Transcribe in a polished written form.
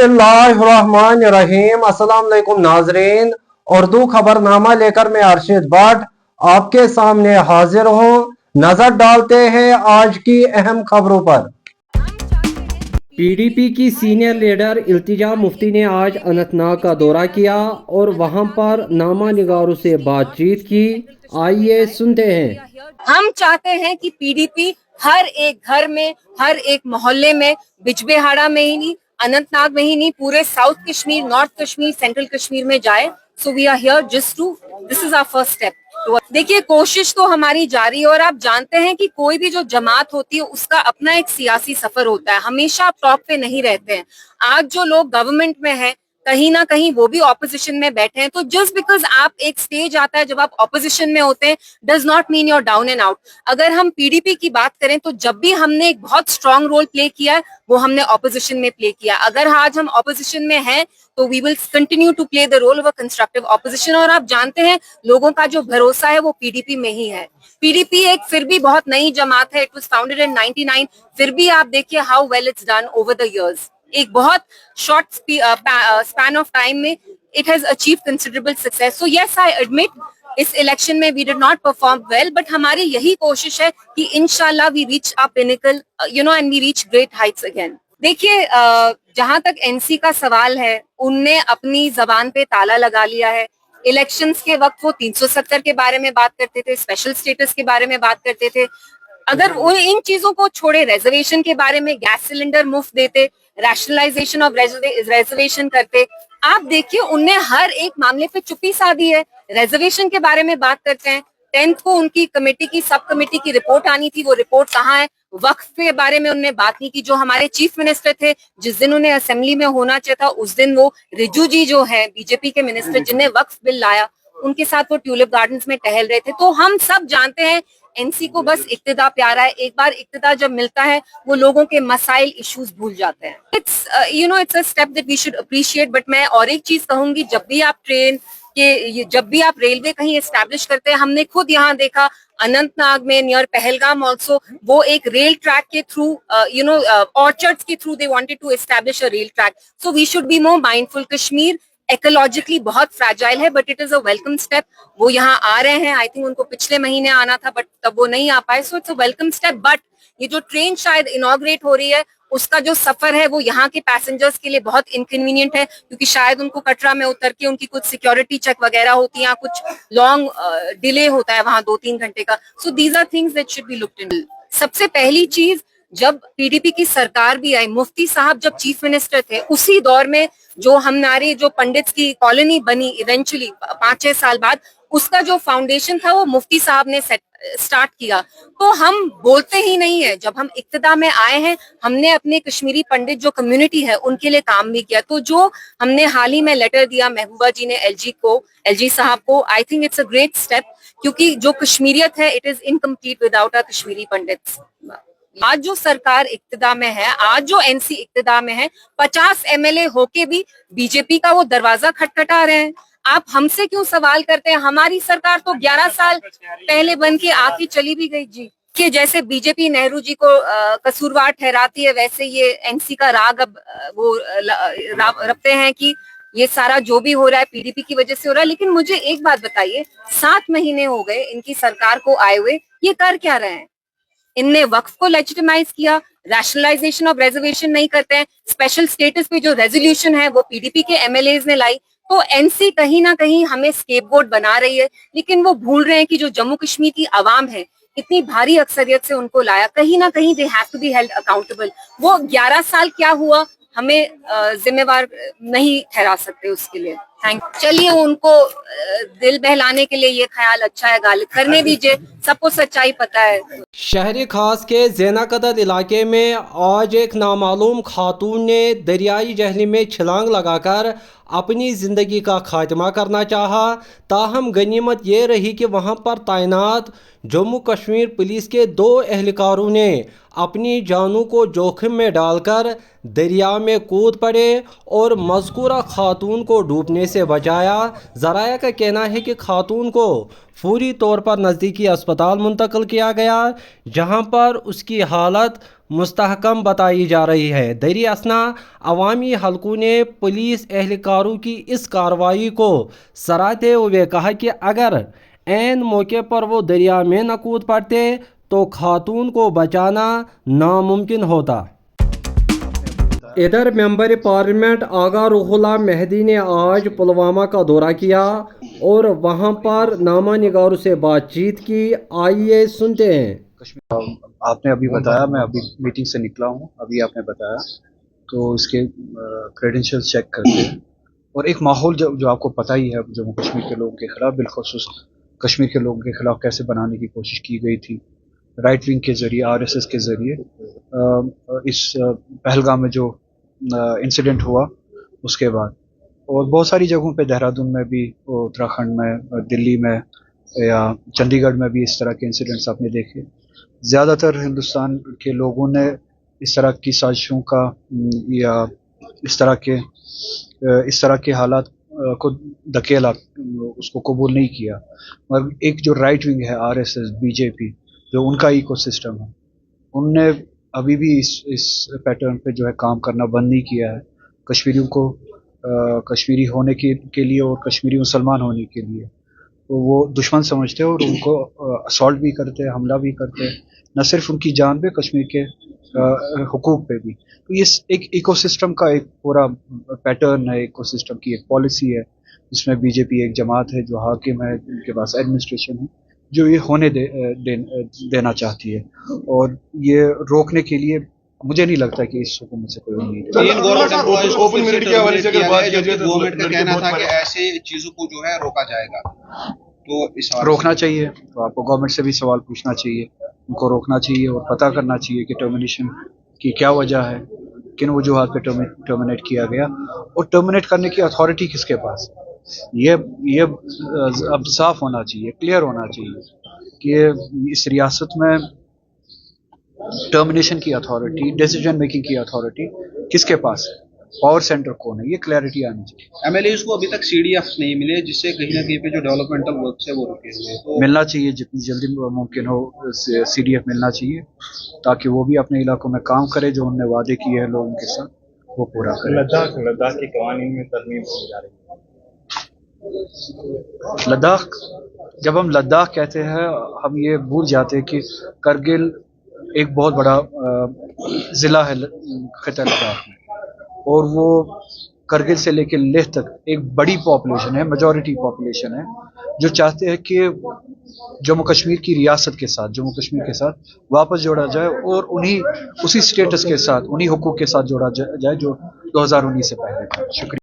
बिस्मिल्लाहिर्रहमानिर्रहीम। अस्सलाम वालेकुम नाजरीन, उर्दू खबरनामा लेकर मैं अरशद भट्ट आपके सामने हाजिर हूँ। नजर डालते हैं आज की अहम खबरों पर। पीडीपी की सीनियर लीडर इल्तिजा मुफ्ती ने आज अनंतनाग का दौरा किया और वहां पर नामा निगारों से बातचीत की। आइए सुनते हैं। हम चाहते हैं कि पीडीपी हर एक घर में, हर एक मोहल्ले में, बिजबेहाड़ा में ही नहीं, अनंतनाग में ही नहीं, पूरे south Kashmir, north Kashmir, central Kashmir में जाए। So we are here just to, this is our first step. देखिए, कोशिश तो हमारी जारी है और आप जानते हैं कि कोई भी जो जमात होती है उसका अपना एक सियासी सफर होता है। हमेशा आप टॉप पे नहीं रहते हैं। आज जो लोग गवर्नमेंट में हैं, कहीं ना कहीं वो भी ऑपोजिशन में बैठे हैं। तो जस्ट बिकॉज आप एक स्टेज आता है जब आप ऑपोजिशन में होते हैं, does not mean you're down and out. अगर हम पीडीपी की बात करें तो जब भी हमने एक बहुत स्ट्रांग रोल प्ले किया है वो हमने ऑपोजिशन में प्ले किया। अगर आज हम ऑपोजिशन में हैं तो we will continue to play the role of a constructive opposition. और आप जानते हैं लोगों का जो भरोसा है वो पीडीपी में ही है। पीडीपी एक फिर भी बहुत नई जमात है। It was founded in 99। फिर भी आप देखिए how well it's done over the years. एक बहुत शॉर्ट स्पैन ऑफ टाइम में it has achieve considerable success. So yes, I admit इस इलेक्शन में we did not perform well, but हमारी यही कोशिश है कि इंशाल्लाह we reach a pinnacle, and we reach great heights again. देखिए, जहां तक एनसी का सवाल है, उनने अपनी जबान पे ताला लगा लिया है। इलेक्शंस के वक्त वो 370 के बारे में बात करते थे, स्पेशल स्टेटस के बारे में बात करते थे। अगर वो इन चीजों को छोड़े, रिजर्वेशन के बारे में, गैस सिलेंडर मुफ्त देते, रैशनलाइजेशन ऑफ रिजर्वेशन करते, आप देखिए उनने हर एक मामले पे चुप्पी साधी है। रिजर्वेशन के बारे में बात करते हैं, 10th को उनकी कमेटी की, सब कमेटी की रिपोर्ट आनी थी, वो रिपोर्ट कहाँ है? वक्फ के बारे में उन्होंने बात नहीं की। जो हमारे चीफ मिनिस्टर थे, जिस दिन उन्हें असेंबली में होना चाहिए था, उस दिन वो रिजू जी जो है बीजेपी के मिनिस्टर, जिन्हें वक्फ बिल लाया, उनके साथ वो ट्यूलिप गार्डन्स में टहल रहे थे। तो हम सब जानते हैं एनसी को बस इक्तिदा प्यारा है। एक बार इक्तिदा जब मिलता है वो लोगों के मसाइल, इश्यूज भूल जाते हैं। It's a step that we should appreciate. But मैं और एक चीज कहूंगी, जब भी आप ट्रेन के, जब भी आप रेलवे कहीं एस्टैब्लिश करते हैं, हमने खुद यहाँ देखा अनंतनाग में नियर पहलगाम ऑल्सो, वो एक रेल ट्रैक के थ्रू, ऑर्चर्ड्स के through they wanted to establish a rail track. So we should be more mindful. Kashmir ecologically बहुत फ्रैजाइल है, but it is a welcome step. वो यहाँ आ रहे हैं, आई थिंक उनको पिछले महीने आना था बट तब वो नहीं आ पाए। So it's a welcome step. But ये जो ट्रेन शायद इनॉग्रेट हो रही है, उसका जो सफर है वो यहाँ के पैसेंजर्स के लिए बहुत इनकन्वीनियंट है, क्योंकि शायद उनको कटरा में उतर के उनकी कुछ सिक्योरिटी चेक वगैरह होती है, कुछ लॉन्ग डिले होता है वहां 2-3 घंटे का। So these are things that should be looked in. सबसे पहली चीज, जब पीडीपी की सरकार भी आई, मुफ्ती साहब जब चीफ मिनिस्टर थे, उसी दौर में जो हमारी जो पंडित्स की कॉलोनी बनी इवेंचुअली 5-6 साल बाद, उसका जो फाउंडेशन था वो मुफ्ती साहब ने स्टार्ट किया। तो हम बोलते ही नहीं है, जब हम इक्तिदा में आए हैं हमने अपने कश्मीरी पंडित जो कम्युनिटी है उनके लिए काम भी किया। तो जो हमने हाल ही में लेटर दिया महबूबा जी ने एलजी साहब को, I think it's a great step, क्योंकि जो कश्मीरियत है it is incomplete without a Kashmiri pandits. आज जो सरकार इक्तिदा में है, आज जो एनसी इक्तिदा में है, 50 एमएलए होके भी बीजेपी का वो दरवाजा खटखटा रहे हैं। आप हमसे क्यों सवाल करते हैं? हमारी सरकार तो 11 साल पहले बन के आके चली भी गई जी। कि जैसे बीजेपी नेहरू जी को कसूरवार ठहराती है, वैसे ये एनसी का राग अब वो रखते हैं कि ये सारा जो भी हो रहा है पीडीपी की वजह से हो रहा है। लेकिन मुझे एक बात बताइए, 7 महीने हो गए इनकी सरकार को आए हुए, ये कर क्या रहे हैं? इनने वक्फ को लेजिटिमाइज किया, रैशनलाइजेशन ऑफ रिजर्वेशन नहीं करते हैं, स्पेशल स्टेटस पे जो रेजोल्यूशन है वो पीडीपी के एमएलएज ने लाई। तो एनसी कहीं ना कहीं हमें स्केपगोट बना रही है, लेकिन वो भूल रहे हैं कि जो जम्मू कश्मीर की आवाम है, इतनी भारी अक्सरियत से उनको लाया, कहीं ना कहीं they have to be held accountable. वो 11 साल क्या हुआ हमें जिम्मेवार नहीं ठहरा सकते उसके लिए। चलिए, उनको दिल बहलाने के लिए ये ख्याल अच्छा है, गालिब करने दीजिए, सबको सच्चाई पता है। शहरी खास के ज़ैनाकदर इलाके में आज एक नामालूम खातून ने दरियाई जहली में छलांग लगाकर अपनी ज़िंदगी का खात्मा करना चाहा। ताहम गनीमत ये रही कि वहाँ पर तैनात जम्मू कश्मीर पुलिस के 2 एहलकारों ने अपनी जानों को जोखिम में डालकर दरिया में कूद पड़े और मज़कूरा खातून को डूबने से बचाया। ज़राया का कहना है कि खातून को फौरी तौर पर नज़दीकी अस्पताल मुंतकिल किया गया, जहां पर उसकी हालत मुस्तहकम बताई जा रही है। दरी असना अवामी हलकों ने पुलिस एहलकारों की इस कार्रवाई को सराहते हुए कहा कि अगर ऐन मौके पर वो दरिया में न कूद पड़ते तो खातून को बचाना नामुमकिन होता। इधर मेंबर पार्लियामेंट आगा रुहुल्लाह मेहदी ने आज पुलवामा का दौरा किया और वहां पर नामा निगारों से बातचीत की। आइए सुनते हैं। आपने अभी बताया, मैं अभी मीटिंग से निकला हूँ, अभी आपने बताया तो इसके क्रेडेंशियल्स चेक करते हैं। और एक माहौल जो आपको पता ही है जम्मू कश्मीर के लोगों के खिलाफ, बिलखुसूस कश्मीर के लोगों के खिलाफ कैसे बनाने की कोशिश की गई थी राइट विंग के ज़रिए, RSS के ज़रिए। इस पहलगाम में जो इंसिडेंट हुआ उसके बाद, और बहुत सारी जगहों पे, देहरादून में भी, उत्तराखंड में, दिल्ली में या चंडीगढ़ में भी इस तरह के इंसिडेंट्स आपने देखे। ज़्यादातर हिंदुस्तान के लोगों ने इस तरह की साजिशों का या इस तरह के हालात को धकेला, उसको कबूल नहीं किया। मगर एक जो राइट विंग है, RSS, BJP, जो उनका इकोसिस्टम है, उनने अभी भी इस पैटर्न पे जो है काम करना बंद नहीं किया है। कश्मीरियों को कश्मीरी होने के लिए और कश्मीरी मुसलमान होने के लिए तो वो दुश्मन समझते हैं और उनको असॉल्ट भी करते हैं, हमला भी करते हैं, न सिर्फ उनकी जान पे, कश्मीर के हुकूक पे भी। तो ये एक इकोसिस्टम का एक पूरा पैटर्न है, इकोसिस्टम की एक पॉलिसी है, जिसमें BJP एक जमात है जो हाकिम है, उनके पास एडमिनिस्ट्रेशन है, जो ये होने देना चाहती है। और ये रोकने के लिए मुझे नहीं लगता कि इस हुकूमत से कोई उम्मीद है। ओपन मिनट के हवाले से अगर बात की जाए तो गवर्नमेंट का कहना था कि ऐसे चीजों को जो है रोका जाएगा, तो इस रोकना चाहिए। तो आपको गवर्नमेंट से भी सवाल पूछना चाहिए, उनको रोकना चाहिए और पता करना चाहिए कि टर्मिनेशन की क्या वजह है, किन वजूहात पे टर्मिनेट किया गया, और टर्मिनेट करने की अथॉरिटी किसके पास। ये अब साफ होना चाहिए, क्लियर होना चाहिए कि इस रियासत में टर्मिनेशन की अथॉरिटी, डिसीजन मेकिंग की अथॉरिटी किसके पास है, पावर सेंटर कौन है, ये क्लैरिटी आनी चाहिए। MLAs को अभी तक CDF नहीं मिले, जिससे कहीं ना कहीं पे जो डेवलपमेंटल वर्क है वो रुके हुए हैं। तो मिलना चाहिए, जितनी जल्दी मुमकिन हो CDF मिलना चाहिए, ताकि वो भी अपने इलाकों में काम करे, जो उन्होंने वादे किए हैं लोगों के साथ वो पूरा करे। लद्दाख के कवानीन में तरमीम की जा रही है। लद्दाख, जब हम लद्दाख कहते हैं, हम ये भूल जाते हैं कि करगिल एक बहुत बड़ा ज़िला है खिता लद्दाख में, और वो करगिल से लेकर लेह तक एक बड़ी पॉपुलेशन है, मेजॉरिटी पॉपुलेशन है, जो चाहते हैं कि जम्मू कश्मीर की रियासत के साथ, जम्मू कश्मीर के साथ वापस जोड़ा जाए और उसी स्टेटस के साथ, उन्हीं हुकूक के साथ जोड़ा जाए जो 2019 से पहले था। शुक्रिया।